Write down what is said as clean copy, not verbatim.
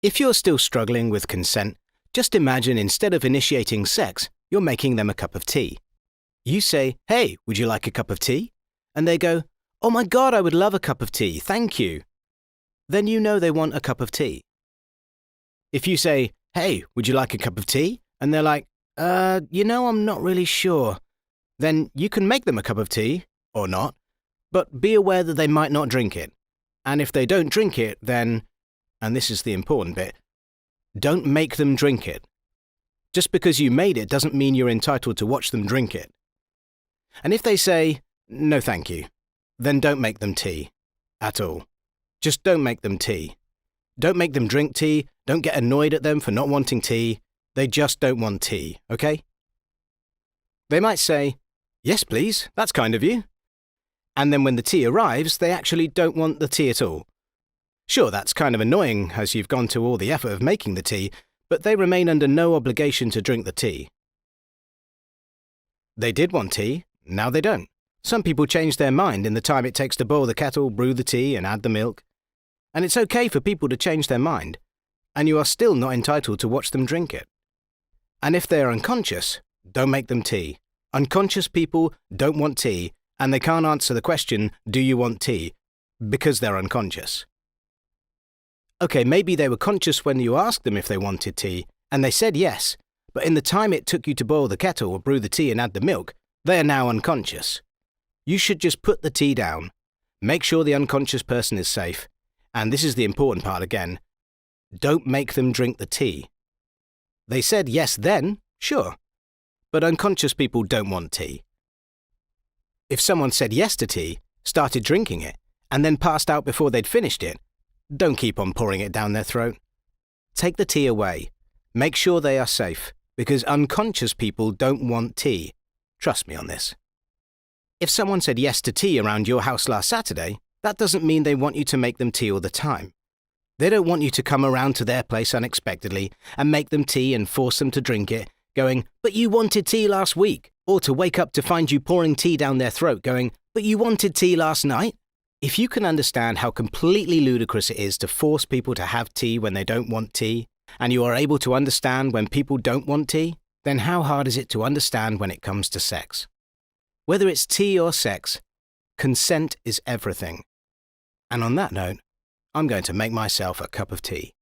If you're still struggling with consent, just imagine instead of initiating sex, you're making them a cup of tea. You say, "Hey, would you like a cup of tea?" And they go, "Oh my God, I would love a cup of tea, thank you." Then you know they want a cup of tea. If you say, "Hey, would you like a cup of tea?" And they're like, I'm not really sure. Then you can make them a cup of tea, or not, but be aware that they might not drink it. And if they don't drink it, then, and this is the important bit, don't make them drink it. Just because you made it doesn't mean you're entitled to watch them drink it. And if they say, "No thank you," then don't make them tea. At all. Just don't make them tea. Don't make them drink tea, don't get annoyed at them for not wanting tea. They just don't want tea, okay? They might say, "Yes please, that's kind of you." And then when the tea arrives, they actually don't want the tea at all. Sure, that's kind of annoying as you've gone to all the effort of making the tea, but they remain under no obligation to drink the tea. They did want tea, now they don't. Some people change their mind in the time it takes to boil the kettle, brew the tea, and add the milk. And it's okay for people to change their mind, and you are still not entitled to watch them drink it. And if they are unconscious, don't make them tea. Unconscious people don't want tea, and they can't answer the question, "Do you want tea?" because they're unconscious. Okay, maybe they were conscious when you asked them if they wanted tea, and they said yes, but in the time it took you to boil the kettle or brew the tea and add the milk, they are now unconscious. You should just put the tea down, make sure the unconscious person is safe, and this is the important part again, don't make them drink the tea. They said yes then, sure, but unconscious people don't want tea. If someone said yes to tea, started drinking it, and then passed out before they'd finished it, don't keep on pouring it down their throat. Take the tea away. Make sure they are safe, because unconscious people don't want tea. Trust me on this. If someone said yes to tea around your house last Saturday, that doesn't mean they want you to make them tea all the time. They don't want you to come around to their place unexpectedly and make them tea and force them to drink it, going, "But you wanted tea last week," or to wake up to find you pouring tea down their throat going, "But you wanted tea last night." If you can understand how completely ludicrous it is to force people to have tea when they don't want tea, and you are able to understand when people don't want tea, then how hard is it to understand when it comes to sex? Whether it's tea or sex, consent is everything. And on that note, I'm going to make myself a cup of tea.